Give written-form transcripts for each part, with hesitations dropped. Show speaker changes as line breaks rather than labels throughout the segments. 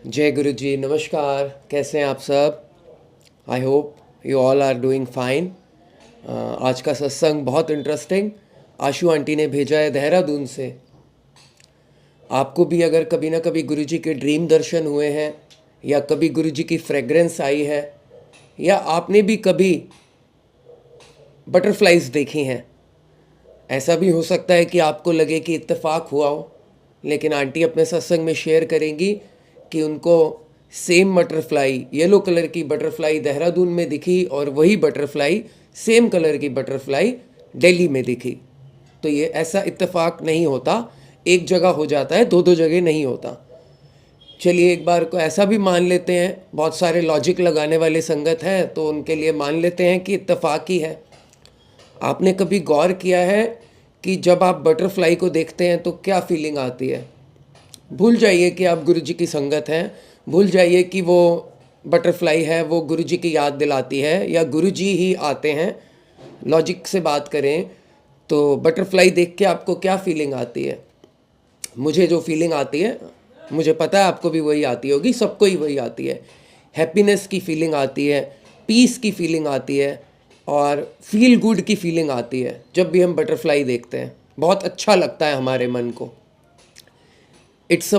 जय गुरु जी, नमस्कार। कैसे हैं आप सब? I hope you all are doing fine. आज का सत्संग बहुत इंटरेस्टिंग आशु आंटी ने भेजा है देहरादून से। आपको भी अगर कभी ना कभी गुरु जी के ड्रीम दर्शन हुए हैं या कभी गुरु जी की फ्रेग्रेंस आई है या आपने भी कभी बटरफ्लाइज देखी हैं, ऐसा भी हो सकता है कि आपको लगे कि इत्तेफाक हुआ हो, लेकिन आंटी अपने सत्संग में शेयर करेंगी कि उनको सेम बटरफ्लाई, येलो कलर की बटरफ्लाई देहरादून में दिखी और वही बटरफ्लाई, सेम कलर की बटरफ्लाई दिल्ली में दिखी। तो ये ऐसा इत्तेफाक नहीं होता, एक जगह हो जाता है, दो दो जगह नहीं होता। चलिए एक बार को ऐसा भी मान लेते हैं, बहुत सारे लॉजिक लगाने वाले संगत हैं तो उनके लिए मान लेते हैं कि इत्तेफाक ही है। आपने कभी गौर किया है कि जब आप बटरफ्लाई को देखते हैं तो क्या फीलिंग आती है? भूल जाइए कि आप गुरु जी की संगत हैं, भूल जाइए कि वो बटरफ्लाई है, वो गुरु जी की याद दिलाती है या गुरु जी ही आते हैं। लॉजिक से बात करें तो बटरफ्लाई देख के आपको क्या फीलिंग आती है? मुझे जो फीलिंग आती है, मुझे पता है आपको भी वही आती होगी, सबको ही वही आती है। हैप्पीनेस की फीलिंग आती है, पीस की फीलिंग आती है और फील गुड की फीलिंग आती है। जब भी हम बटरफ्लाई देखते हैं बहुत अच्छा लगता है हमारे मन को। It's a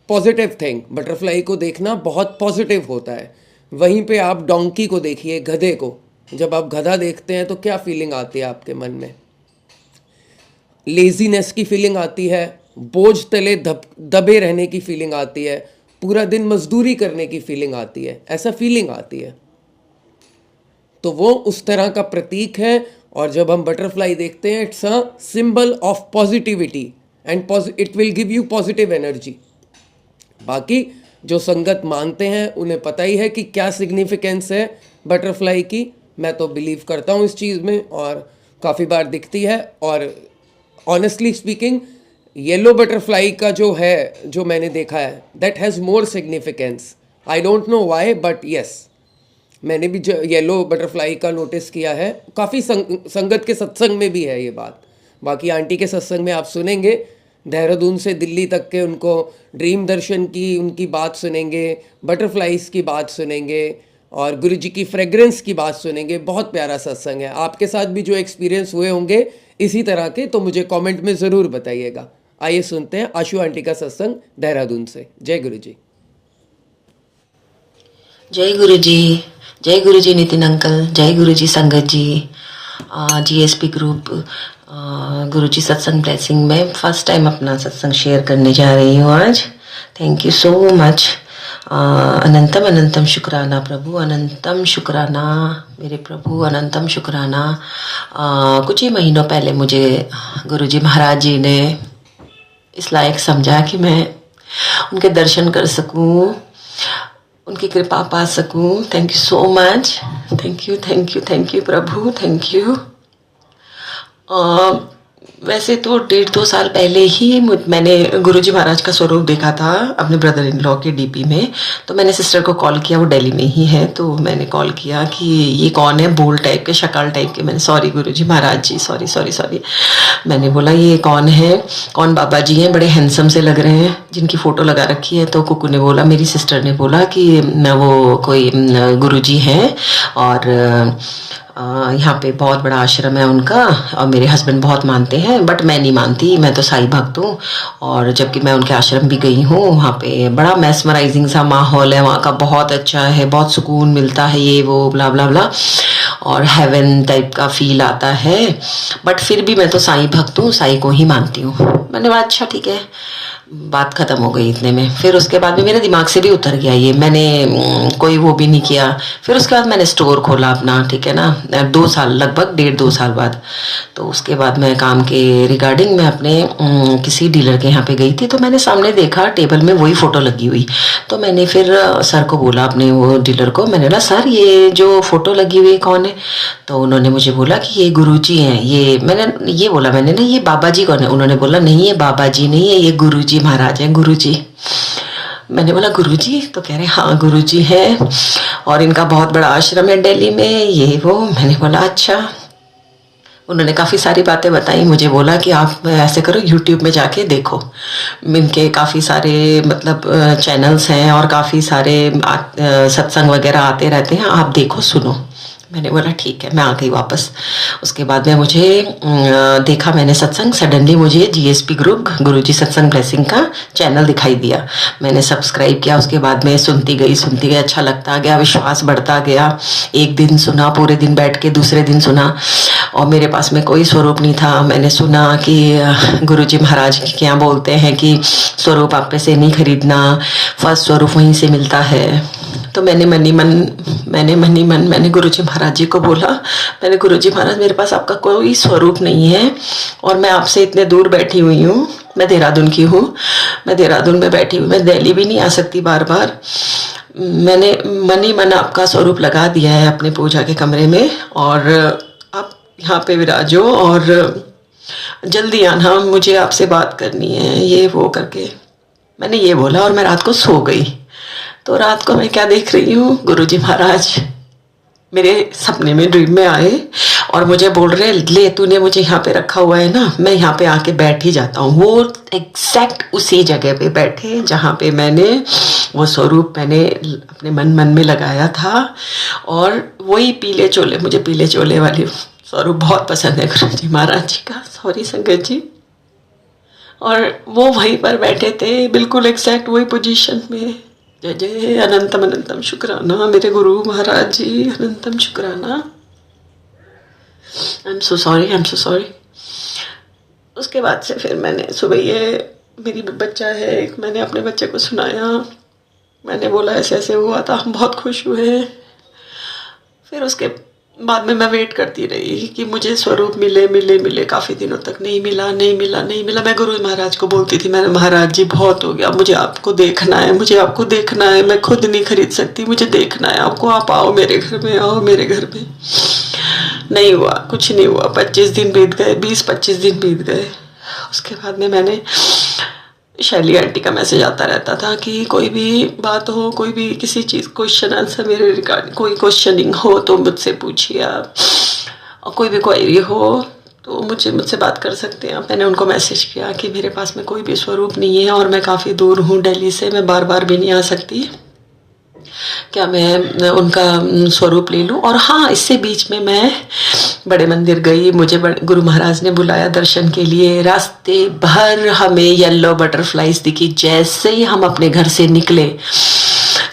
positive thing. Butterfly को देखना बहुत पॉजिटिव होता है। वहीं पे आप डोंकी को देखिए, गधे को। जब आप गधा देखते हैं तो क्या फीलिंग आती है आपके मन में? लेजीनेस की फीलिंग आती है, बोझ तले दबे रहने की फीलिंग आती है, पूरा दिन मजदूरी करने की फीलिंग आती है, ऐसा फीलिंग आती है। तो वो उस तरह का प्रतीक है। और जब हम बटरफ्लाई देखते हैं, it's a symbol of positivity and it will give you positive energy. बाकी जो संगत मानते हैं उन्हें पता ही है कि क्या सिग्निफिकेंस है बटरफ्लाई की। मैं तो बिलीव करता हूँ इस चीज़ में और काफ़ी बार दिखती है। और ऑनेस्टली स्पीकिंग, येलो बटरफ्लाई का जो है, जो मैंने देखा है, that has more significance. I don't know why, but yes, मैंने भी येलो बटरफ्लाई का नोटिस किया है। काफ़ी संगत के सत्संग में भी है ये बात। बाकी आंटी के सत्संग में आप सुनेंगे, देहरादून से दिल्ली तक के उनको ड्रीम दर्शन की उनकी बात सुनेंगे, बटरफ्लाइज की बात सुनेंगे और गुरु जी की फ्रेग्रेंस की बात सुनेंगे। बहुत प्यारा सत्संग है। आपके साथ भी जो एक्सपीरियंस हुए होंगे इसी तरह के, तो मुझे कमेंट में ज़रूर बताइएगा। आइए सुनते हैं आशु आंटी का सत्संग देहरादून से। जय गुरु जी।
जय गुरु जी। जय गुरु जी नितिन अंकल, जय गुरु जी संगत जी, जीएसपी ग्रुप, गुरु जी सत्संग ब्लेसिंग में फर्स्ट टाइम अपना सत्संग शेयर करने जा रही हूँ आज। Thank you so much. अनंतम अनंतम शुक्राना प्रभु, अनंतम शुक्राना मेरे प्रभु, अनंतम शुक्राना। कुछ ही महीनों पहले मुझे गुरु जी महाराज जी ने इस लायक समझा कि मैं उनके दर्शन कर सकूं, उनकी कृपा पा सकूं। Thank you so much. Thank you thank you thank you Prabhu, thank you. वैसे तो 1.5-2 साल पहले ही मैंने गुरुजी महाराज का स्वरूप देखा था अपने ब्रदर इन लॉ के डीपी में। तो मैंने सिस्टर को कॉल किया, वो दिल्ली में ही है, तो मैंने कॉल किया कि ये कौन है, बोल टाइप के, शक्ल टाइप के। मैंने सॉरी गुरुजी महाराज जी, सॉरी सॉरी सॉरी, मैंने बोला ये कौन है, कौन बाबा जी हैं, बड़े हैंडसम से लग रहे हैं, जिनकी फ़ोटो लगा रखी है। तो कुकू ने बोला, मेरी सिस्टर ने बोला कि वो कोई गुरुजी हैं और यहाँ पे बहुत बड़ा आश्रम है उनका और मेरे हस्बैंड बहुत मानते हैं, बट मैं नहीं मानती, मैं तो साईं भक्त हूँ। और जबकि मैं उनके आश्रम भी गई हूँ, वहाँ पे बड़ा मैस्मराइजिंग सा माहौल है, वहाँ का बहुत अच्छा है, बहुत सुकून मिलता है, ये वो ब्ला ब्ला ब्ला, और हेवन टाइप का फील आता है। बट फिर भी मैं तो साईं भक्त हूँ, साईं को ही मानती हूँ। मैंने बोला अच्छा ठीक है, बात ख़त्म हो गई इतने में। फिर उसके बाद में मेरे दिमाग से भी उतर गया ये, मैंने कोई वो भी नहीं किया। फिर उसके बाद मैंने स्टोर खोला अपना, ठीक है ना, 2 साल, लगभग 1.5-2 साल बाद। तो उसके बाद मैं काम के रिगार्डिंग मैं अपने किसी डीलर के यहाँ पे गई थी, तो मैंने सामने देखा टेबल में वही फ़ोटो लगी हुई। तो मैंने फिर सर को बोला, अपने वो डीलर को, मैंने बोला सर ये जो फ़ोटो लगी हुई है कौन है? तो उन्होंने मुझे बोला कि ये गुरुजी हैं। ये मैंने ये बोला, मैंने ना ये बाबा जी कौन है? उन्होंने बोला नहीं ये बाबा जी नहीं है, ये गुरुजी महाराज हैं, गुरुजी। मैंने बोला गुरुजी? तो कह रहे हाँ गुरुजी हैं और इनका बहुत बड़ा आश्रम है दिल्ली में, ये वो। मैंने बोला अच्छा। उन्होंने काफ़ी सारी बातें बताई, मुझे बोला कि आप ऐसे करो यूट्यूब में जाके देखो, इनके काफ़ी सारे मतलब चैनल्स हैं और काफ़ी सारे सत्संग वगैरह आते रहते हैं, आप देखो सुनो। मैंने बोला ठीक है, मैं आ गई वापस। उसके बाद में मुझे देखा मैंने सत्संग, सडनली मुझे जीएसपी ग्रुप गुरुजी सत्संग ब्लेसिंग का चैनल दिखाई दिया। मैंने सब्सक्राइब किया, उसके बाद में सुनती गई, अच्छा लगता गया, विश्वास बढ़ता गया। एक दिन सुना, पूरे दिन बैठ के दूसरे दिन सुना, और मेरे पास में कोई स्वरूप नहीं था। मैंने सुना कि गुरुजी महाराज क्या बोलते हैं कि स्वरूप आप पे से नहीं खरीदना, फर्स्ट स्वरूप वहीं से मिलता है। तो मैंने मनी मन मैंने गुरुजी महाराज जी को बोला, मैंने गुरुजी महाराज मेरे पास आपका कोई स्वरूप नहीं है और मैं आपसे इतने दूर बैठी हुई हूँ, मैं देहरादून की हूँ, मैं देहरादून में बैठी हुई, मैं दिल्ली भी नहीं आ सकती बार बार। मैंने मनी मन आपका स्वरूप लगा दिया है अपने पूजा के कमरे में, और आप यहाँ पे विराजो और जल्दी आना, मुझे आपसे बात करनी है, ये वो करके मैंने ये बोला। और मैं रात को सो गई। तो रात को मैं क्या देख रही हूँ, गुरुजी महाराज मेरे सपने में, ड्रीम में आए और मुझे बोल रहे, ले तूने मुझे यहाँ पे रखा हुआ है ना, मैं यहाँ पे आके बैठ ही जाता हूँ। वो एग्जैक्ट उसी जगह पे बैठे जहाँ पे मैंने वो स्वरूप मैंने अपने मन में लगाया था, और वही पीले चोले, मुझे पीले चोले वाली स्वरूप बहुत पसंद है गुरुजी महाराज जी का, सॉरी संगत जी। और वो वहीं पर बैठे थे, बिल्कुल एग्जैक्ट वही पोजीशन में। जय जय अनंतम अनंतम शुक्राना मेरे गुरु महाराज जी, अनंतम शुक्राना। I am so sorry. उसके बाद से फिर मैंने सुबह, ये मेरी बच्चा है एक, मैंने अपने बच्चे को सुनाया, मैंने बोला ऐसे ऐसे हुआ था, हम बहुत खुश हुए। फिर उसके बाद में मैं वेट करती रही कि मुझे स्वरूप मिले, काफ़ी दिनों तक नहीं मिला। मैं गुरु महाराज को बोलती थी, मैंने महाराज जी बहुत हो गया, मुझे आपको देखना है, मैं खुद नहीं खरीद सकती, मुझे देखना है आपको, आप आओ मेरे घर में। नहीं हुआ, कुछ नहीं हुआ। 25 दिन बीत गए, 20-25 दिन बीत गए। उसके बाद में मैंने, शैली आंटी का मैसेज आता रहता था कि कोई भी बात हो, कोई भी किसी चीज़ क्वेश्चन आंसर मेरे रिगार्डिंग कोई क्वेश्चनिंग हो तो मुझसे पूछिए आप, और कोई भी क्वेरी हो तो मुझसे बात कर सकते हैं आप। मैंने उनको मैसेज किया कि मेरे पास में कोई भी स्वरूप नहीं है और मैं काफ़ी दूर हूँ दिल्ली से, मैं बार बार भी नहीं आ सकती, क्या मैं उनका स्वरूप ले लूँ। और हाँ, इससे बीच में मैं बड़े मंदिर गई, मुझे गुरु महाराज ने बुलाया दर्शन के लिए। रास्ते भर हमें येलो बटरफ्लाईज दिखी। जैसे ही हम अपने घर से निकले,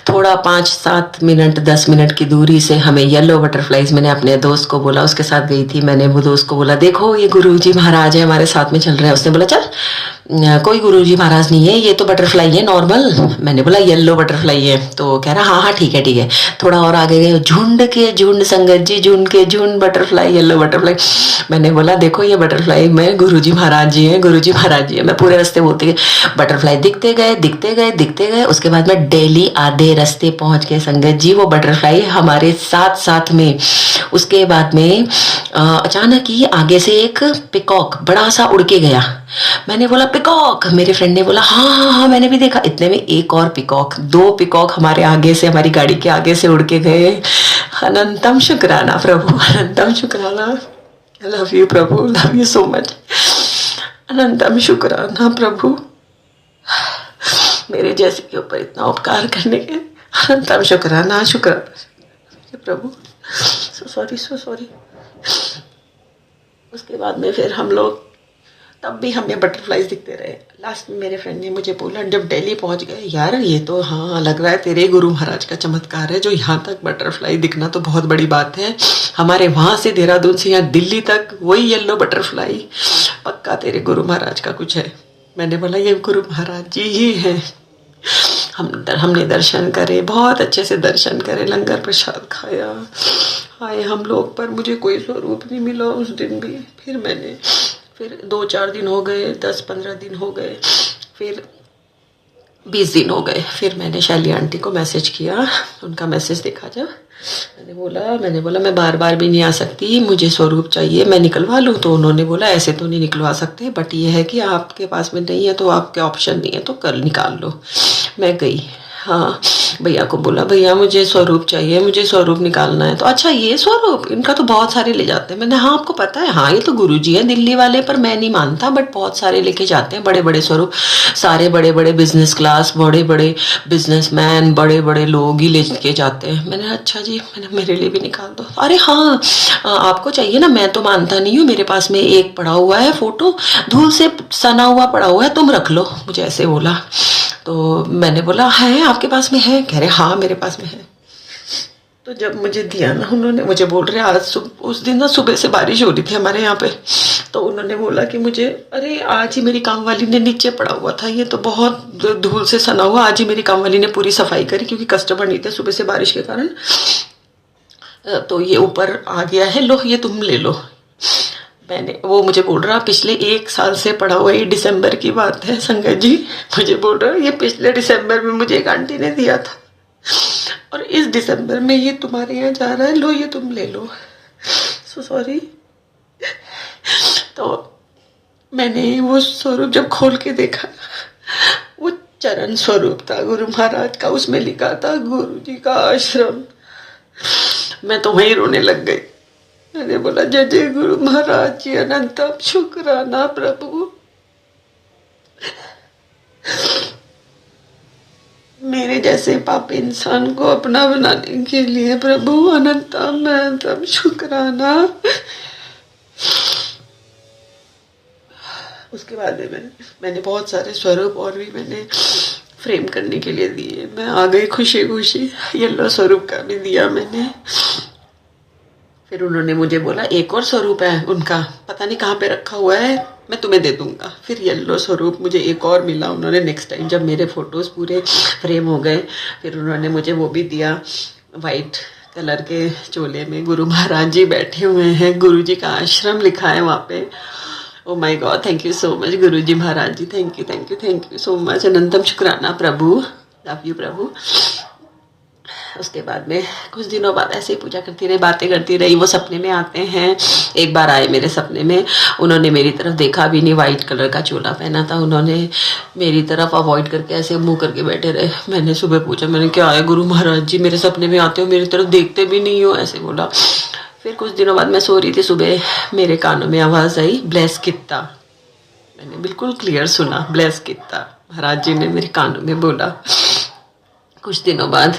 थोड़ा 5-7 मिनट 10 मिनट की दूरी से हमें येलो बटरफ्लाईज, मैंने अपने दोस्त को बोला, उसके साथ गई थी, मैंने वो दोस्त को बोला, देखो ये गुरुजी महाराज है हमारे साथ में चल रहे हैं। उसने बोला चल, कोई गुरुजी महाराज नहीं है, ये तो बटरफ्लाई है नॉर्मल। मैंने बोला येलो बटरफ्लाई है, तो कह रहा हाँ ठीक है। थोड़ा और आगे गए, झुंड के झुंड संगत जी, झुंड के झुंड बटरफ्लाई, येलो बटरफ्लाई। मैंने बोला देखो ये बटरफ्लाई में गुरुजी महाराज जी हैं। मैं पूरे रास्ते बोलती गई, बटरफ्लाई दिखते गए। उसके बाद में दिल्ली आधे रास्ते पहुंच गए संगत जी, वो बटरफ्लाई हमारे साथ में। उसके बाद में अचानक ही आगे से एक पिकॉक बड़ा सा उड़ के गया। मैंने बोला पिकॉक, मेरे फ्रेंड ने बोला हाँ मैंने भी देखा। इतने में एक और पिकॉक, 2 पिकॉक हमारे आगे से, हमारी गाड़ी के आगे से उड़ के गए। अनंतम शुक्राना प्रभु, अनंतम शुक्राना। आई लव यू प्रभु, लव यू सो मच। अनंतम शुक्राना प्रभु, मेरे जैसे के ऊपर इतना उपकार करने के अनंतम शुक्राना प्रभु। So sorry. उसके बाद में फिर हम लोग, तब भी हमें बटरफ्लाईज दिखते रहे। लास्ट में मेरे फ्रेंड ने मुझे बोला, जब दिल्ली पहुंच गए, यार ये तो हाँ लग रहा है तेरे गुरु महाराज का चमत्कार है, जो यहाँ तक बटरफ्लाई दिखना तो बहुत बड़ी बात है। हमारे वहाँ से देहरादून से यहाँ दिल्ली तक वही येलो बटरफ्लाई, पक्का तेरे गुरु महाराज का कुछ है। मैंने बोला ये गुरु महाराज जी ही हैं। हमने दर्शन करे, बहुत अच्छे से दर्शन करे, लंगर प्रसाद खाया, आए हम लोग, पर मुझे कोई स्वरूप नहीं मिला उस दिन भी। फिर 2-4 दिन हो गए, 10-15 दिन हो गए, फिर 20 दिन हो गए। फिर मैंने शैली आंटी को मैसेज किया, उनका मैसेज देखा जब, मैंने बोला मैं बार बार भी नहीं आ सकती, मुझे स्वरूप चाहिए, मैं निकलवा लूँ। तो उन्होंने बोला ऐसे तो नहीं निकलवा सकते, बट ये है कि आपके पास में नहीं है तो आपके ऑप्शन नहीं है तो कल निकाल लो। मैं गई, हाँ, भैया को बोला भैया मुझे स्वरूप चाहिए, मुझे स्वरूप निकालना है। तो अच्छा ये स्वरूप, इनका तो बहुत सारे ले जाते हैं। मैंने हाँ आपको पता है, हाँ ये तो गुरुजी हैं दिल्ली वाले, पर मैं नहीं मानता, बट बहुत सारे लेके जाते हैं बड़े बड़े स्वरूप, सारे बड़े बड़े बिजनेस क्लास, बड़े बड़े बिजनेसमैन, बड़े बड़े लोग ही लेके जाते हैं। मैंने अच्छा जी, मैंने मेरे लिए भी निकाल दो। अरे हाँ आपको चाहिए ना, मैं तो मानता नहीं हूँ, मेरे पास में एक पड़ा हुआ है फोटो, धूल से सना हुआ पड़ा हुआ है, तुम रख लो, मुझे ऐसे बोला। तो मैंने बोला है आपके पास में है? कह रहे हाँ मेरे पास में है। तो जब मुझे दिया ना, उन्होंने मुझे बोल रहे आज उस दिन ना सुबह से बारिश हो रही थी हमारे यहाँ पे, तो उन्होंने बोला कि मुझे, अरे आज ही मेरी काम वाली ने, नीचे पड़ा हुआ था ये तो बहुत धूल से सना हुआ, आज ही मेरी काम वाली ने पूरी सफाई करी, क्योंकि कस्टमर नहीं थे सुबह से बारिश के कारण, तो ये ऊपर आ गया है, लो ये तुम ले लो। मैंने, वो मुझे बोल रहा पिछले 1 साल से पड़ा हुआ, ये दिसंबर की बात है संगत जी, मुझे बोल रहा ये पिछले दिसंबर में मुझे एक आंटी ने दिया था, और इस दिसंबर में ये तुम्हारे यहाँ जा रहा है, लो ये तुम ले लो। So sorry. तो मैंने वो स्वरूप जब खोल के देखा, वो चरण स्वरूप था गुरु महाराज का, उसमें लिखा था गुरु जी का आश्रम। मैं तो वहीं रोने लग गई। मैंने बोला जय जय गुरु महाराज जी अनंतम शुक्राना प्रभु, मेरे जैसे पापी इंसान को अपना बनाने के लिए प्रभु अनंतम अनंतम शुक्राना। उसके बाद में मैंने बहुत सारे स्वरूप और भी मैंने फ्रेम करने के लिए दिए। मैं आ गई खुशी खुशी, येलो स्वरूप का भी दिया मैंने। फिर उन्होंने मुझे बोला एक और स्वरूप है उनका, पता नहीं कहाँ पे रखा हुआ है, मैं तुम्हें दे दूंगा। फिर येलो स्वरूप मुझे एक और मिला उन्होंने नेक्स्ट टाइम, जब मेरे फोटोज़ पूरे फ्रेम हो गए, फिर उन्होंने मुझे वो भी दिया, वाइट कलर के चोले में गुरु महाराज जी बैठे हुए हैं, गुरु जी का आश्रम लिखा है वहाँ पे। Oh my god, thank you so much गुरु जी महाराज जी, thank you thank you thank you so much, अनंतम शुक्राना प्रभु, लव यू प्रभु। उसके बाद में कुछ दिनों बाद ऐसे ही पूजा करती रही, बातें करती रही। वो सपने में आते हैं, एक बार आए मेरे सपने में, उन्होंने मेरी तरफ देखा भी नहीं, वाइट कलर का चोला पहना था, उन्होंने मेरी तरफ अवॉइड करके ऐसे मुंह करके बैठे रहे। मैंने सुबह पूछा, मैंने क्या है गुरु महाराज जी, मेरे सपने में आते हो, मेरी तरफ देखते भी नहीं हो, ऐसे बोला। फिर कुछ दिनों बाद मैं सो रही थी, सुबह मेरे कानों में आवाज़ आई ब्लेस कित्ता। मैंने बिल्कुल क्लियर सुना ब्लेस कित्ता, महाराज जी ने मेरे कानों में बोला। कुछ दिनों बाद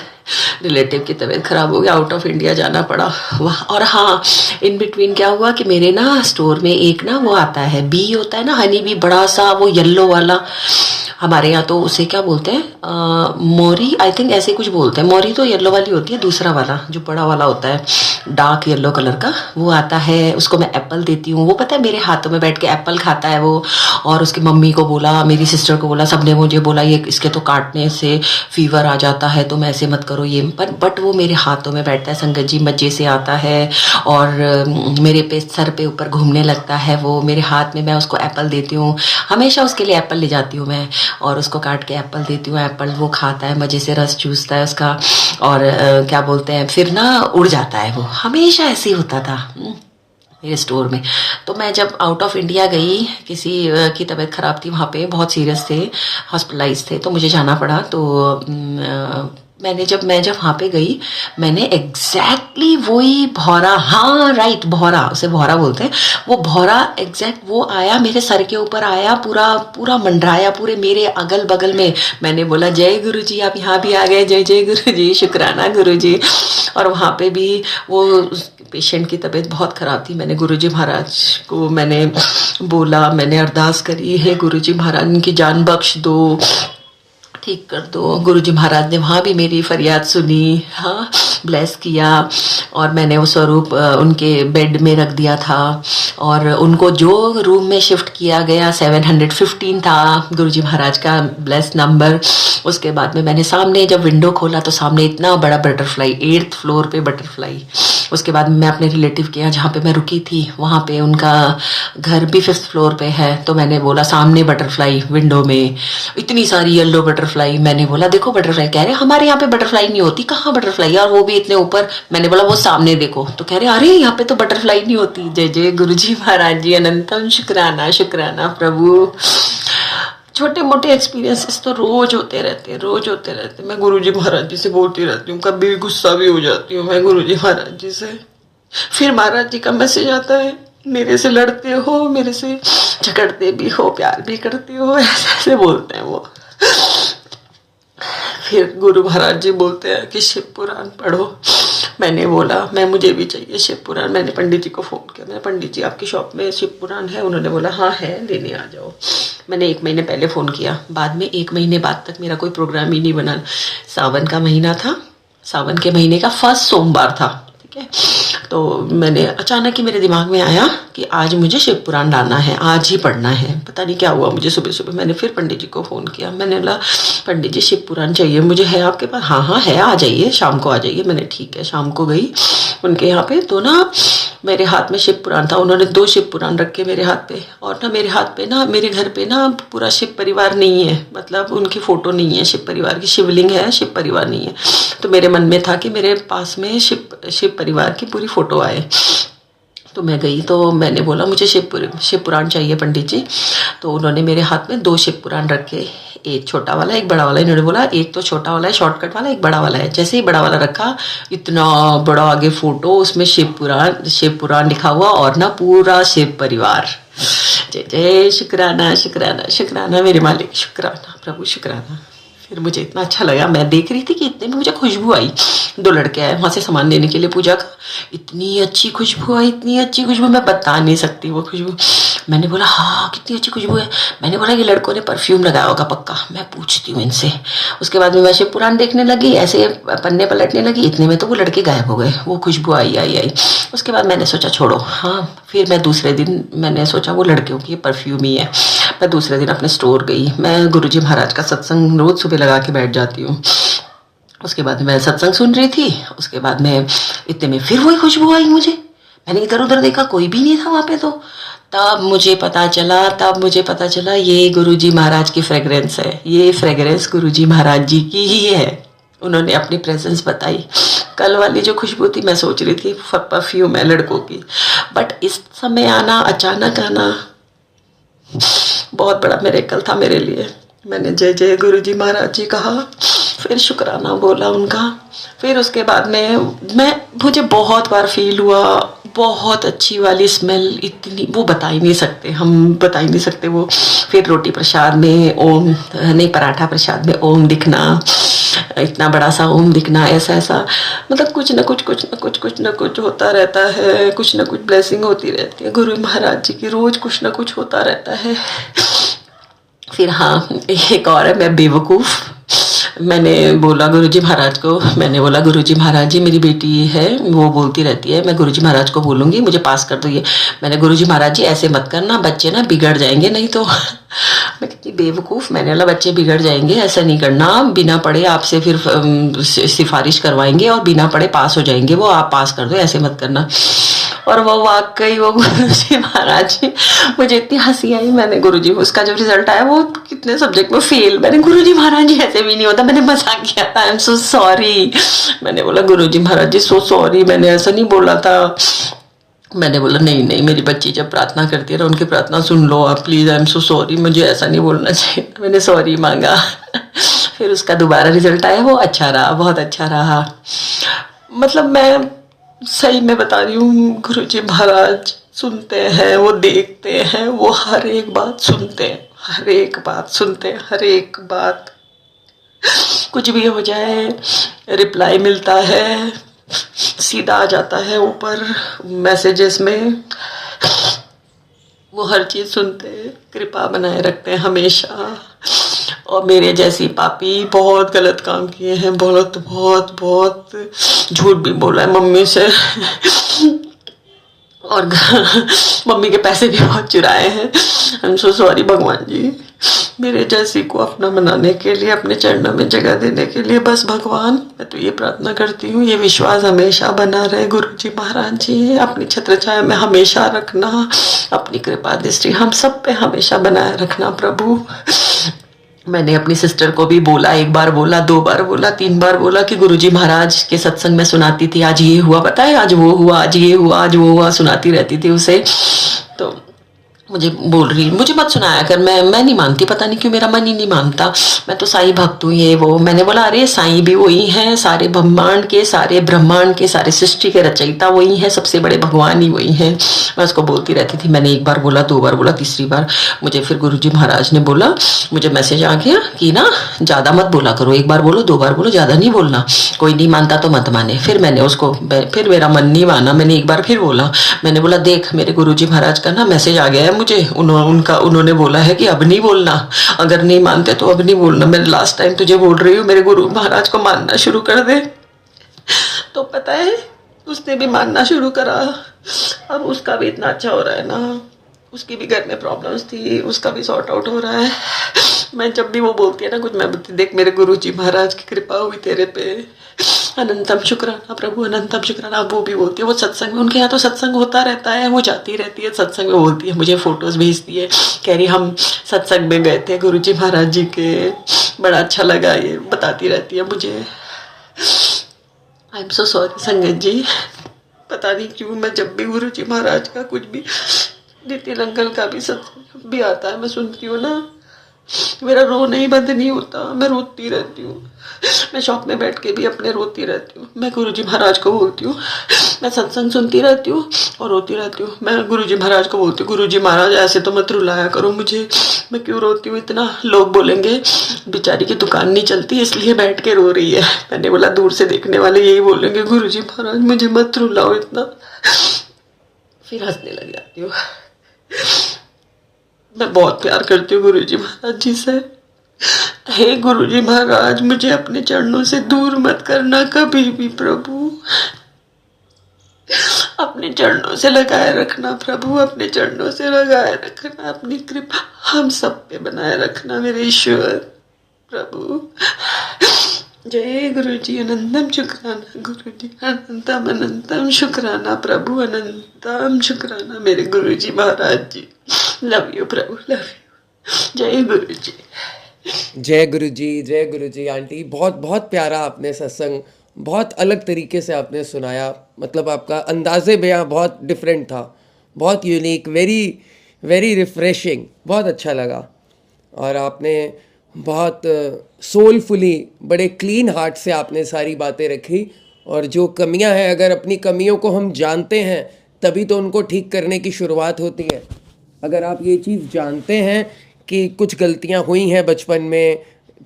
रिलेटिव की तबीयत ख़राब हो गई, आउट ऑफ इंडिया जाना पड़ा वह। और हाँ, इन बिटवीन क्या हुआ कि मेरे ना स्टोर में एक ना वो आता है, बी होता है ना, हनी बी, बड़ा सा वो येलो वाला, हमारे यहाँ तो उसे क्या बोलते हैं, मोरी आई थिंक, ऐसे कुछ बोलते हैं। मोरी तो येलो वाली होती है, दूसरा वाला जो बड़ा वाला होता है डार्क येलो कलर का, वो आता है। उसको मैं एप्पल देती हूँ, वो पता है मेरे हाथों में बैठ के एप्पल खाता है वो। और उसकी मम्मी को बोला, मेरी सिस्टर को बोला, सबने मुझे बोला ये इसके तो काटने से फीवर आ जाता है, तुम ऐसे मत करो ये, बट वो मेरे हाथों में बैठता है संगत जी, मजे से आता है और मेरे पे सर पे ऊपर घूमने लगता है वो मेरे हाथ में। मैं उसको एप्पल देती हूँ, हमेशा उसके लिए एप्पल ले जाती हूँ मैं, और उसको काट के एप्पल देती हूँ। एप्पल वो खाता है, मज़े से रस चूसता है उसका, और क्या बोलते हैं, फिर ना उड़ जाता है वो। हमेशा ऐसे ही होता था मेरे स्टोर में। तो मैं जब आउट ऑफ इंडिया गई, किसी की तबीयत ख़राब थी वहाँ पे, बहुत सीरियस थे, हॉस्पिटलाइज थे, तो मुझे जाना पड़ा। तो मैं जब वहाँ पे गई, मैंने एग्जैक्टली वही भौरा, हाँ राइट, भौरा, उसे भौरा बोलते हैं, वो भौरा एग्जैक्ट वो आया मेरे सर के ऊपर, आया पूरा पूरा मंडराया पूरे मेरे अगल बगल में। मैंने बोला जय गुरु जी, आप यहाँ भी आ गए, जय जय गुरु जी, शुक्राना गुरु जी। और वहाँ पे भी वो पेशेंट की तबीयत बहुत ख़राब थी। मैंने गुरु जी महाराज को मैंने बोला, मैंने अरदास करी है, गुरु जी महाराज इनकी जान बख्श दो, ठीक कर दो। गुरुजी महाराज ने वहाँ भी मेरी फरियाद सुनी, हाँ, ब्लेस किया। और मैंने वो स्वरूप उनके बेड में रख दिया था, और उनको जो रूम में शिफ्ट किया गया 715 था गुरुजी महाराज का ब्लेस नंबर। उसके बाद में मैंने सामने जब विंडो खोला तो सामने इतना बड़ा बटरफ्लाई, 8th फ्लोर पे बटरफ्लाई। उसके बाद मैं अपने रिलेटिव के यहाँ जहाँ पे मैं रुकी थी, वहाँ पे उनका घर भी 5th फ्लोर पे है, तो मैंने बोला सामने बटरफ्लाई, विंडो में इतनी सारी येलो बटरफ्लाई। मैंने बोला देखो बटरफ्लाई, कह रहे हमारे यहाँ पे बटरफ्लाई नहीं होती, कहाँ बटरफ्लाई, और वो भी इतने ऊपर। मैंने बोला वो सामने देखो, तो कह रहे अरे यहाँ पे तो बटरफ्लाई नहीं होती। जय जय गुरुजी महाराज जी, अनंतम शुक्राना शुक्राना प्रभु। छोटे मोटे एक्सपीरियंसेस तो रोज होते रहते हैं, रोज होते रहते हैं। मैं गुरुजी महाराज जी से बोलती रहती हूँ, कभी भी गुस्सा भी हो जाती हूँ मैं गुरुजी महाराज जी से। फिर महाराज जी का मैसेज आता है, मेरे से लड़ते हो, मेरे से झगड़ते भी हो, प्यार भी करते हो, ऐसे ऐसे बोलते हैं वो। फिर गुरु महाराज जी बोलते हैं कि शिव पुराण पढ़ो। मैंने बोला मुझे भी चाहिए शिव पुराण। मैंने पंडित जी को फ़ोन किया, मैंने पंडित जी आपकी शॉप में शिव पुराण है? उन्होंने बोला हाँ है, लेने आ जाओ। मैंने 1 महीने पहले फ़ोन किया, बाद में 1 महीने बाद तक मेरा कोई प्रोग्राम ही नहीं बना। सावन का महीना था, सावन के महीने का फर्स्ट सोमवार था, ठीक है। तो मैंने अचानक ही मेरे दिमाग में आया कि आज मुझे शिव पुराण लाना है, आज ही पढ़ना है। पता नहीं क्या हुआ मुझे, सुबह सुबह मैंने फिर पंडित जी को फ़ोन किया। मैंने बोला पंडित जी शिव पुराण चाहिए मुझे, है आपके पास? हाँ हाँ है, आ जाइए, शाम को आ जाइए। मैंने ठीक है, शाम को गई उनके यहाँ पे, तो ना मेरे हाथ में शिव पुराण था। उन्होंने 2 शिव पुराण रखे मेरे हाथ पे, और ना मेरे हाथ पे ना, मेरे घर पे ना पूरा शिव परिवार नहीं है, मतलब उनकी फ़ोटो नहीं है शिव परिवार की, शिवलिंग है, शिव परिवार नहीं है। तो मेरे मन में था कि मेरे पास में शिव परिवार की पूरी फ़ोटो आए। तो मैं गई, तो मैंने बोला मुझे शिव पुराण चाहिए पंडित जी। तो उन्होंने मेरे हाथ में 2 शिव पुराण रखे, एक छोटा वाला एक बड़ा वाला। इन्होंने बोला एक तो छोटा वाला है शॉर्टकट वाला, एक बड़ा वाला है। जैसे ही बड़ा वाला रखा, इतना बड़ा आगे फोटो, उसमें शिव पुराण लिखा हुआ, और ना पूरा शिव परिवार। जय जय शुक्राना शुक्राना शुक्राना मेरे मालिक, शुक्राना प्रभु शुक्राना। फिर मुझे इतना अच्छा लगा, मैं देख रही थी कि इतने में मुझे खुशबू आई। 2 लड़के आए वहाँ से सामान लेने के लिए पूजा का, इतनी अच्छी खुशबू आई, इतनी अच्छी खुशबू, मैं बता नहीं सकती वो खुशबू। मैंने बोला हाँ कितनी अच्छी खुशबू है। मैंने बोला ये लड़कों ने परफ्यूम लगाया होगा पक्का, मैं पूछती हूँ इनसे। उसके बाद में मैं शिव पुराण देखने लगी, ऐसे पन्ने पलटने लगी, इतने में तो वो लड़के गायब हो गए, वो खुशबू आई। उसके बाद मैंने सोचा छोड़ो, हाँ। फिर मैं दूसरे दिन मैंने सोचा वो लड़कियों की परफ्यूम ही है। मैं दूसरे दिन अपने स्टोर गई, मैं गुरुजी महाराज का सत्संग रोज़ सुबह लगा के बैठ जाती हूँ। उसके बाद मैं सत्संग सुन रही थी, उसके बाद में इतने में फिर वही खुशबू आई मुझे। मैंने इधर उधर देखा, कोई भी नहीं था वहाँ पे। तो तब मुझे पता चला ये गुरुजी महाराज की फ्रेगरेंस है, ये फ्रेगरेंस गुरुजी महाराज जी की ही है। उन्होंने अपनी प्रेजेंस बताई। कल वाली जो खुशबू थी मैं सोच रही थी परफ्यूम है लड़कों की, बट इस समय आना, अचानक आना बहुत बड़ा मिरेकल था मेरे लिए। मैंने जय जय गुरुजी महाराज जी कहा, फिर शुक्राना बोला उनका। फिर उसके बाद में मुझे बहुत बार फील हुआ, बहुत अच्छी वाली स्मेल, इतनी वो बता ही नहीं सकते, हम बता ही नहीं सकते वो। फिर रोटी प्रसाद में ओम, नहीं पराठा प्रसाद में ओम दिखना, इतना बड़ा सा ओम दिखना, ऐसा मतलब कुछ न कुछ होता रहता है, कुछ न कुछ ब्लेसिंग होती रहती है गुरु महाराज जी की, रोज कुछ न कुछ होता रहता है। फिर हाँ एक और है, मैं बेवकूफ़। मैंने बोला गुरुजी महाराज को, मैंने बोला गुरुजी महाराज जी मेरी बेटी है, वो बोलती रहती है, मैं गुरुजी महाराज को बोलूँगी मुझे पास कर दो ये। मैंने गुरुजी महाराज जी ऐसे मत करना, बच्चे ना बिगड़ जाएंगे नहीं तो। मैं कितनी बेवकूफ़, मैंने बोला बच्चे बिगड़ जाएंगे, ऐसा नहीं करना, बिना पढ़े आपसे फिर सिफारिश करवाएंगे और बिना पढ़े पास हो जाएंगे वो, आप पास कर दो, ऐसे मत करना। और वो वाकई वो गुरुजी महाराज जी, मुझे इतनी हंसी आई। मैंने गुरुजी, उसका जब रिजल्ट आया वो कितने सब्जेक्ट में फेल, मैंने गुरुजी महाराज जी ऐसे भी नहीं होता, मैंने मजाक किया था, आई एम सो सॉरी। मैंने बोला गुरुजी महाराज जी सो सॉरी, मैंने ऐसा नहीं बोला था। मैंने बोला नहीं मेरी बच्ची जब प्रार्थना करती है ना, उनकी प्रार्थना सुन लो आप please, I am so sorry, मुझे ऐसा नहीं बोलना चाहिए। मैंने सॉरी मांगा। फिर उसका दोबारा रिजल्ट आया, वो अच्छा रहा, बहुत अच्छा रहा। मतलब मैं सही में बता रही हूँ, गुरुजी महाराज सुनते हैं, वो देखते हैं, वो हर एक बात सुनते हैं, हर एक बात कुछ भी हो जाए रिप्लाई मिलता है, सीधा आ जाता है ऊपर मैसेजेस में। वो हर चीज़ सुनते हैं, कृपा बनाए रखते हैं हमेशा। और मेरे जैसी पापी बहुत गलत काम किए हैं, बहुत झूठ भी बोला है मम्मी से और मम्मी के पैसे भी बहुत चुराए हैं। आई एम सो सॉरी भगवान जी, मेरे जैसी को अपना बनाने के लिए, अपने चरणों में जगह देने के लिए बस भगवान, मैं तो ये प्रार्थना करती हूँ, ये विश्वास हमेशा बना रहे। गुरुजी महाराज जी अपनी छत्र छाया में हमेशा रखना, अपनी कृपा दृष्टि हम सब पे हमेशा बनाए रखना प्रभु। मैंने अपनी सिस्टर को भी बोला, 1 बार बोला, 2 बार बोला, 3 बार बोला कि गुरुजी महाराज के सत्संग में सुनाती थी, आज ये हुआ पता है, आज वो हुआ, आज ये हुआ, आज वो हुआ, सुनाती रहती थी उसे। तो मुझे बोल रही, मुझे मत सुनाया कर, मैं नहीं मानती, पता नहीं क्यों मेरा मन ही नहीं मानता, मैं तो साईं भक्त हूँ ये वो। मैंने बोला अरे साईं भी वही हैं, सारे ब्रह्मांड के सारे सृष्टि के रचयिता वही हैं, सबसे बड़े भगवान ही वही हैं। मैं उसको बोलती रहती थी। मैंने एक बार बोला, 2 बार बोला, तीसरी बार मुझे फिर गुरुजी महाराज ने बोला, मुझे मैसेज आ गया कि ना ज़्यादा मत बोला करो, 1 बार बोलो 2 बार बोलो, ज़्यादा नहीं बोलना, कोई नहीं मानता तो मत माने। फिर मैंने उसको, फिर मेरा मन नहीं माना, मैंने एक बार फिर बोला, मैंने बोला देख मेरे गुरुजी महाराज का ना मैसेज आ गया है मुझे, उन्होंने बोला है कि अब नहीं बोलना, अगर नहीं मानते तो अब नहीं बोलना। मैं लास्ट टाइम तुझे बोल रही हूँ मेरे गुरु महाराज को मानना शुरू कर दे। तो पता है उसने भी मानना शुरू करा। अब उसका भी इतना अच्छा हो रहा है ना, उसकी भी घर में प्रॉब्लम्स थी, उसका भी सॉर्ट आउट हो रहा है। मैं जब भी वो बोलती है ना कुछ, मैं बोलती देख मेरे गुरुजी महाराज की कृपा हुई तेरे पे, अनंतम शुक्राना प्रभु, अनंतम शुक्राना। वो भी बोलती है, वो सत्संग में, उनके यहाँ तो सत्संग होता रहता है, वो जाती रहती है सत्संग में, बोलती है मुझे फोटोज भेजती है, कह रही हम सत्संग में गए थे गुरुजी महाराज जी के, बड़ा अच्छा लगा, ये बताती रहती है मुझे। आई एम सो सॉरी संगत जी, पता नहीं क्यों मैं जब भी गुरुजी महाराज का कुछ भी, नितिन अंकल का भी सत्संग भी आता है, मैं सुनती हूँ ना, मेरा रोना ही बंद नहीं होता, मैं रोती रहती हूँ। मैं शॉप में बैठ के भी अपने रोती रहती हूँ। मैं गुरुजी महाराज को बोलती हूँ, मैं सत्संग सुनती रहती हूँ और रोती रहती हूँ। मैं गुरुजी महाराज को बोलती हूँ, गुरुजी महाराज ऐसे तो मत रुलाया करो मुझे, मैं क्यों रोती हूँ इतना, लोग बोलेंगे बेचारी की दुकान नहीं चलती इसलिए बैठ के रो रही है। मैंने बोला दूर से देखने वाले यही बोलेंगे गुरुजी महाराज मुझे मत रुलाओ इतना, फिर हंसने लग जाती हूँ। मैं बहुत प्यार करती हूँ गुरुजी महाराज जी से। हे गुरुजी महाराज मुझे अपने चरणों से दूर मत करना कभी भी प्रभु, अपने चरणों से लगाए रखना प्रभु, अपने चरणों से लगाए रखना, अपनी कृपा हम सब पे बनाए रखना मेरे ईश्वर प्रभु। जय गुरुजी, अनंतम शुक्राना गुरुजी, अनंतम अनंतम शुक्राना प्रभु, अनंतम शुक्राना मेरे गुरुजी महाराज जी। लव यू प्रभु, लव यू। जय गुरुजी।
जय गुरुजी, जय गुरुजी। आंटी बहुत बहुत प्यारा आपने सत्संग, बहुत अलग तरीके से आपने सुनाया, मतलब आपका अंदाज़े बयां बहुत डिफरेंट था, बहुत यूनिक, वेरी वेरी रिफ्रेशिंग, बहुत अच्छा लगा। और आपने बहुत सोलफुली, बड़े क्लीन हार्ट से आपने सारी बातें रखी। और जो कमियां हैं, अगर अपनी कमियों को हम जानते हैं तभी तो उनको ठीक करने की शुरुआत होती है। अगर आप ये चीज़ जानते हैं कि कुछ गलतियां हुई हैं बचपन में,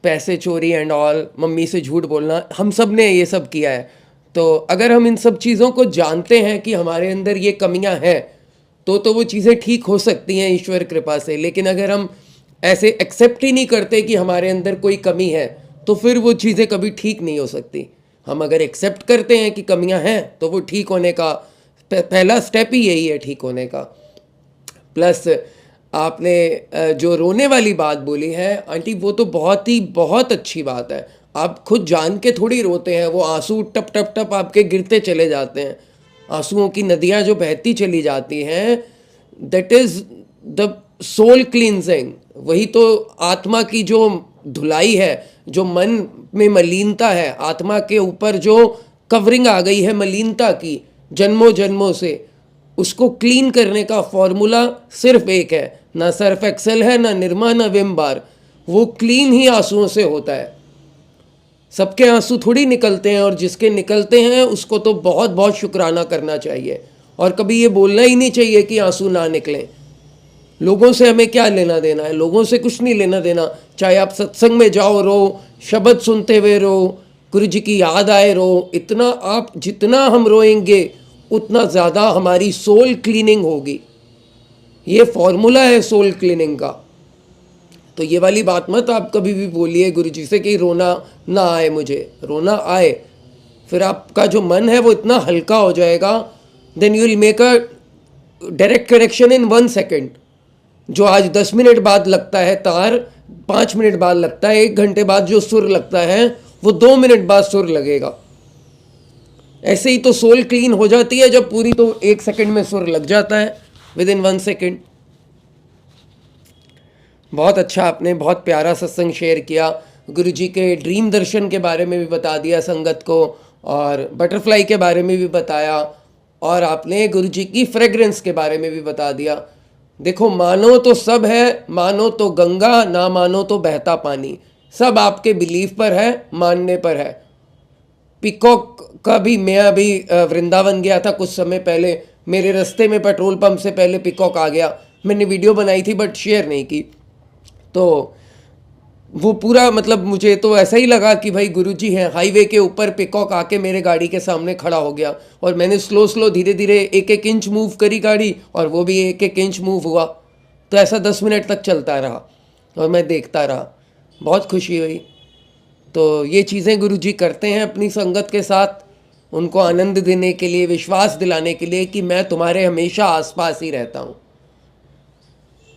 पैसे चोरी एंड ऑल, मम्मी से झूठ बोलना, हम सब ने ये सब किया है, तो अगर हम इन सब चीज़ों को जानते हैं कि हमारे अंदर ये कमियां हैं तो वो चीज़ें ठीक हो सकती हैं ईश्वर कृपा से। लेकिन अगर हम ऐसे एक्सेप्ट ही नहीं करते कि हमारे अंदर कोई कमी है तो फिर वो चीज़ें कभी ठीक नहीं हो सकती। हम अगर एक्सेप्ट करते हैं कि कमियां हैं तो वो ठीक होने का पहला स्टेप ही यही है, ठीक होने का। प्लस आपने जो रोने वाली बात बोली है आंटी, वो तो बहुत अच्छी बात है। आप खुद जान के थोड़ी रोते हैं, वो आंसू टप टप टप आपके गिरते चले जाते हैं, आंसुओं की नदियाँ जो बहती चली जाती हैं, that is the soul cleansing. वही तो आत्मा की जो धुलाई है, जो मन में मलिनता है, आत्मा के ऊपर जो कवरिंग आ गई है मलिनता की जन्मों जन्मों से, उसको क्लीन करने का फॉर्मूला सिर्फ एक है, ना सर्फ एक्सेल है, ना निरमा, ना विम बार। वो क्लीन ही आंसुओं से होता है। सबके आंसू थोड़ी निकलते हैं, और जिसके निकलते हैं उसको तो बहुत बहुत शुक्राना करना चाहिए। और कभी ये बोलना ही नहीं चाहिए कि आंसू ना निकलें। लोगों से हमें क्या लेना देना है, लोगों से कुछ नहीं लेना देना। चाहे आप सत्संग में जाओ रो, शब्द सुनते हुए रो, गुरु जी की याद आए रो, इतना आप जितना हम रोएंगे उतना ज़्यादा हमारी सोल क्लीनिंग होगी। ये फॉर्मूला है सोल क्लीनिंग का। तो ये वाली बात मत आप कभी भी बोलिए गुरु जी से कि रोना ना आए, मुझे रोना आए। फिर आपका जो मन है वो इतना हल्का हो जाएगा, then you will make a direct connection in 1 second. जो आज 10 मिनट बाद लगता है तार, 5 मिनट बाद लगता है, 1 घंटे बाद जो सुर लगता है वो 2 मिनट बाद सुर लगेगा। ऐसे ही तो सोल क्लीन हो जाती है जब पूरी, तो 1 सेकेंड में सुर लग जाता है, विद इन 1 सेकेंड। बहुत अच्छा, आपने बहुत प्यारा सत्संग शेयर किया। गुरु जी के ड्रीम दर्शन के बारे में भी बता दिया संगत को, और बटरफ्लाई के बारे में भी बताया, और आपने गुरु जी की फ्रेग्रेंस के बारे में भी बता दिया। देखो, मानो तो सब है, मानो तो गंगा, ना मानो तो बहता पानी। सब आपके बिलीफ पर है, मानने पर है। पिकॉक का भी, मैं अभी वृंदावन गया था कुछ समय पहले, मेरे रास्ते में पेट्रोल पंप से पहले पिकॉक आ गया। मैंने वीडियो बनाई थी बट शेयर नहीं की। तो वो पूरा, मतलब मुझे तो ऐसा ही लगा कि भाई गुरुजी हैं। हाईवे के ऊपर पिकॉक आके मेरे गाड़ी के सामने खड़ा हो गया और मैंने स्लो धीरे धीरे 1-1 इंच मूव करी गाड़ी और वो भी 1-1 इंच मूव हुआ। तो ऐसा 10 मिनट तक चलता रहा और मैं देखता रहा, बहुत खुशी हुई। तो ये चीज़ें गुरुजी करते हैं अपनी संगत के साथ, उनको आनंद देने के लिए, विश्वास दिलाने के लिए कि मैं तुम्हारे हमेशा आसपास ही रहता हूँ।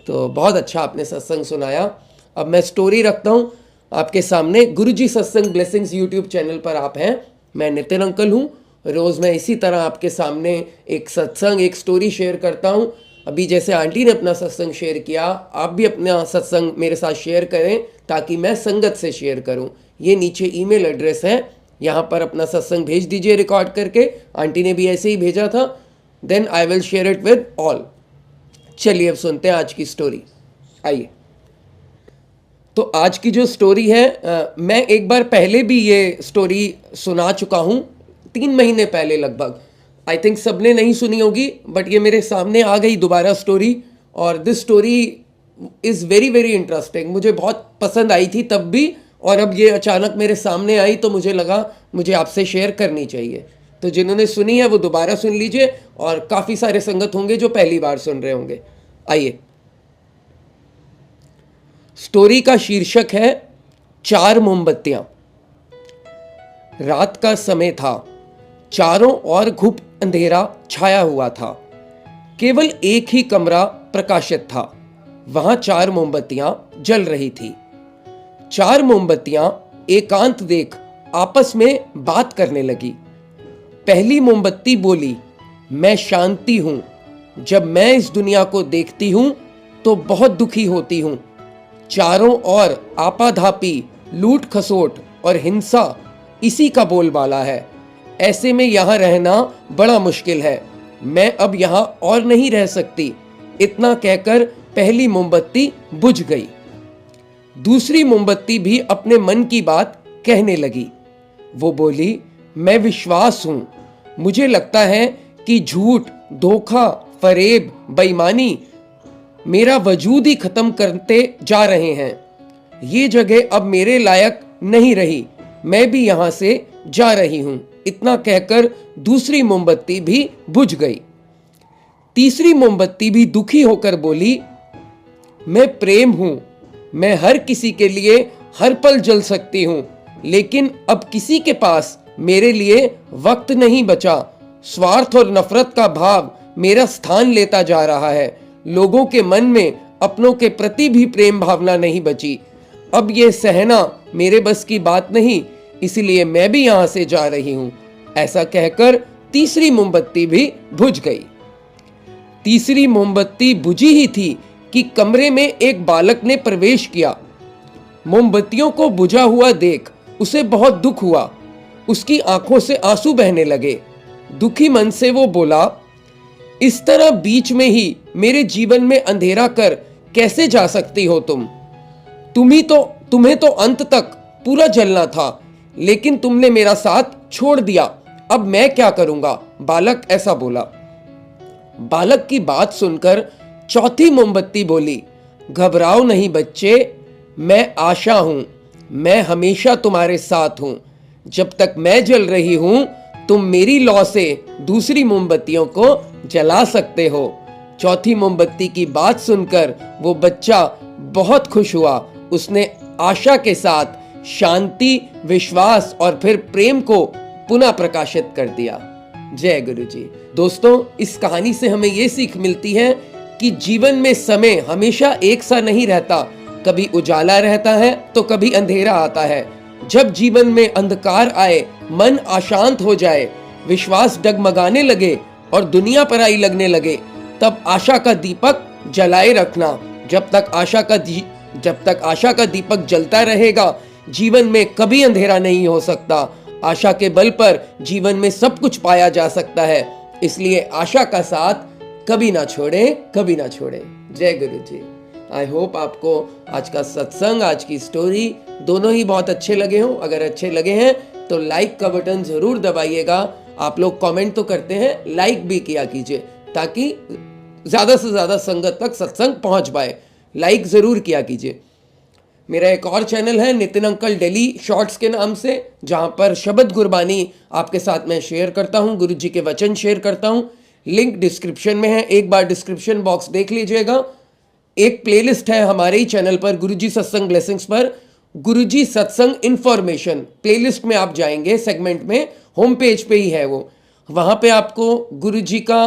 तो बहुत अच्छा आपने सत्संग सुनाया। अब मैं स्टोरी रखता हूँ आपके सामने। गुरुजी सत्संग ब्लेसिंग्स यूट्यूब चैनल पर आप हैं, मैं नितिन अंकल हूँ। रोज़ मैं इसी तरह आपके सामने एक सत्संग, एक स्टोरी शेयर करता हूँ। अभी जैसे आंटी ने अपना सत्संग शेयर किया, आप भी अपना सत्संग मेरे साथ शेयर करें ताकि मैं संगत से शेयर करूँ। ये नीचे ईमेल एड्रेस है, यहाँ पर अपना सत्संग भेज दीजिए रिकॉर्ड करके। आंटी ने भी ऐसे ही भेजा था। Then I will share it with all. चलिए अब सुनते हैं आज की स्टोरी, आइए। तो आज की जो स्टोरी है, मैं एक बार पहले भी ये स्टोरी सुना चुका हूँ, 3 महीने पहले लगभग। आई थिंक सबने नहीं सुनी होगी, बट ये मेरे सामने आ गई दोबारा स्टोरी। और this story is very very interesting. मुझे बहुत पसंद आई थी तब भी, और अब ये अचानक मेरे सामने आई तो मुझे लगा मुझे आपसे शेयर करनी चाहिए। तो जिन्होंने सुनी है वो दोबारा सुन लीजिए, और काफ़ी सारे संगत होंगे जो पहली बार सुन रहे होंगे। आइए। स्टोरी का शीर्षक है 4 मोमबत्तियां। रात का समय था, चारों ओर घुप अंधेरा छाया हुआ था। केवल एक ही कमरा प्रकाशित था, वहां 4 मोमबत्तियां जल रही थी। 4 मोमबत्तियां एकांत देख आपस में बात करने लगी। पहली मोमबत्ती बोली, मैं शांति हूं। जब मैं इस दुनिया को देखती हूं तो बहुत दुखी होती हूं। चारों ओर आपाधापी, लूट खसोट और हिंसा इसी का बोलबाला है। ऐसे में यहां रहना बड़ा मुश्किल है। मैं अब यहां और नहीं रह सकती। इतना कहकर पहली मोमबत्ती बुझ गई। दूसरी मोमबत्ती भी अपने मन की बात कहने लगी। वो बोली, मैं विश्वास हूं। मुझे लगता है कि झूठ, धोखा, फरेब, बेईमानी मेरा वजूद ही खत्म करते जा रहे हैं। ये जगह अब मेरे लायक नहीं रही। मैं भी यहां से जा रही हूं। इतना कहकर दूसरी मोमबत्ती भी बुझ गई। तीसरी मोमबत्ती भी दुखी होकर बोली, मैं प्रेम हूं। मैं हर किसी के लिए हर पल जल सकती हूं, लेकिन अब किसी के पास मेरे लिए वक्त नहीं बचा। स्वार्थ और नफरत का भाव मेरा स्थान लेता जा रहा है। लोगों के मन में अपनों के प्रति भी प्रेम भावना नहीं बची। अब ये सहना मेरे बस की बात नहीं, इसलिए मैं भी यहां से जा रही हूं। ऐसा कहकर तीसरी मोमबत्ती भी बुझ गई। तीसरी मोमबत्ती बुझी ही थी कि कमरे में एक बालक ने प्रवेश किया। मोमबत्तियों को बुझा हुआ देख उसे बहुत दुख हुआ। उसकी आंखों से आंसू बहने लगे। दुखी मन से वो बोला, इस तरह बीच में ही मेरे जीवन में अंधेरा कर कैसे जा सकती हो तुम? तुम्हें तो अंत तक पूरा जलना था, लेकिन तुमने मेरा साथ छोड़ दिया। अब मैं क्या करूंगा? बालक ऐसा बोला। बालक की बात सुनकर चौथी मोमबत्ती बोली, घबराओ नहीं बच्चे, मैं आशा हूं। मैं हमेशा तुम्हारे साथ हूं। जब तक मैं जल रही हूं, तुम मेरी लौ से दूसरी मोमबत्तियों को जला सकते हो। चौथी मोमबत्ती की बात सुनकर वो बच्चा बहुत खुश हुआ। उसने आशा के साथ शांति, विश्वास और फिर प्रेम को पुनः प्रकाशित कर दिया। जय गुरु जी। दोस्तों, इस कहानी से हमें ये सीख मिलती है कि जीवन में समय हमेशा एक सा नहीं रहता। कभी उजाला रहता है तो कभी अंधेरा आता है। जब जीवन में अंधकार आए, मन अशांत हो जाए, विश्वास डगमगाने लगे और दुनिया पराई लगने लगे, तब आशा का दीपक जलाए रखना। जब तक आशा का दीपक जलता रहेगा, जीवन में कभी अंधेरा नहीं हो सकता। आशा के बल पर जीवन में सब कुछ पाया जा सकता है। इसलिए आशा का साथ कभी ना छोड़ें, कभी ना छोड़ें। जय गुरु जी। आई होप आपको आज का सत्संग, आज की स्टोरी दोनों ही बहुत अच्छे लगे हों। अगर अच्छे लगे हैं तो लाइक का बटन जरूर दबाइएगा। आप लोग कमेंट तो करते हैं, लाइक भी किया कीजिए ताकि ज़्यादा से ज़्यादा संगत तक सत्संग पहुंच पाए। लाइक ज़रूर किया कीजिए। मेरा एक और चैनल है नितिन अंकल दिल्ली शॉर्ट्स के नाम से, जहां पर शब्द गुरबानी आपके साथ मैं शेयर करता हूं, गुरु जी के वचन शेयर करता हूं। लिंक डिस्क्रिप्शन में है, एक बार डिस्क्रिप्शन बॉक्स देख लीजिएगा। एक प्लेलिस्ट है हमारे ही चैनल पर, गुरुजी सत्संग ब्लेसिंग्स पर, गुरुजी सत्संग इन्फॉर्मेशन प्लेलिस्ट में आप जाएंगे, सेगमेंट में होम पेज पे ही है वो। वहाँ पे आपको गुरुजी का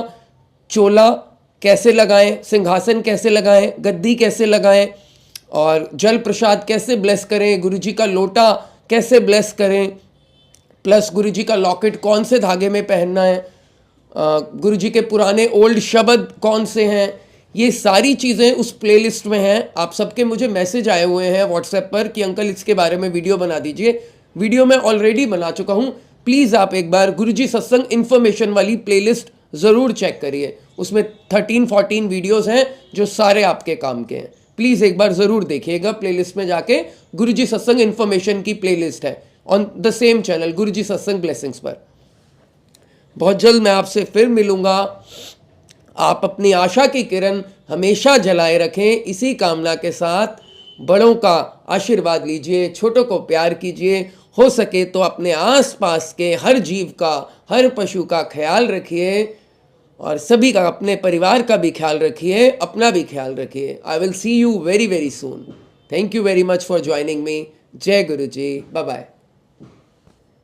चोला कैसे लगाएं, सिंहासन कैसे लगाएं, गद्दी कैसे लगाएं और जल प्रसाद कैसे ब्लेस करें, गुरुजी का लोटा कैसे ब्लेस करें, प्लस गुरुजी का लॉकेट कौन से धागे में पहनना है, गुरुजी के पुराने ओल्ड शब्द कौन से हैं, ये सारी चीज़ें उस प्लेलिस्ट में हैं। आप सबके मुझे मैसेज आए हुए हैं व्हाट्सएप पर कि अंकल इसके बारे में वीडियो बना दीजिए। वीडियो मैं ऑलरेडी बना चुका हूँ। प्लीज़ आप एक बार गुरुजी सत्संग इन्फॉर्मेशन वाली प्लेलिस्ट ज़रूर चेक करिए। उसमें 13-14 वीडियोज़ हैं जो सारे आपके काम के हैं। प्लीज़ एक बार ज़रूर देखिएगा प्लेलिस्ट में जाके। गुरुजी सत्संग इन्फॉर्मेशन की प्लेलिस्ट है ऑन द सेम चैनल गुरुजी सत्संग ब्लेसिंग्स पर। बहुत जल्द मैं आपसे फिर मिलूँगा। आप अपनी आशा की किरण हमेशा जलाए रखें, इसी कामना के साथ बड़ों का आशीर्वाद लीजिए, छोटों को प्यार कीजिए। हो सके तो अपने आसपास के हर जीव का, हर पशु का ख्याल रखिए और सभी का, अपने परिवार का भी ख्याल रखिए, अपना भी ख्याल रखिए। I will see you very very soon. Thank you very much for joining me. जय गुरु जी। Bye bye.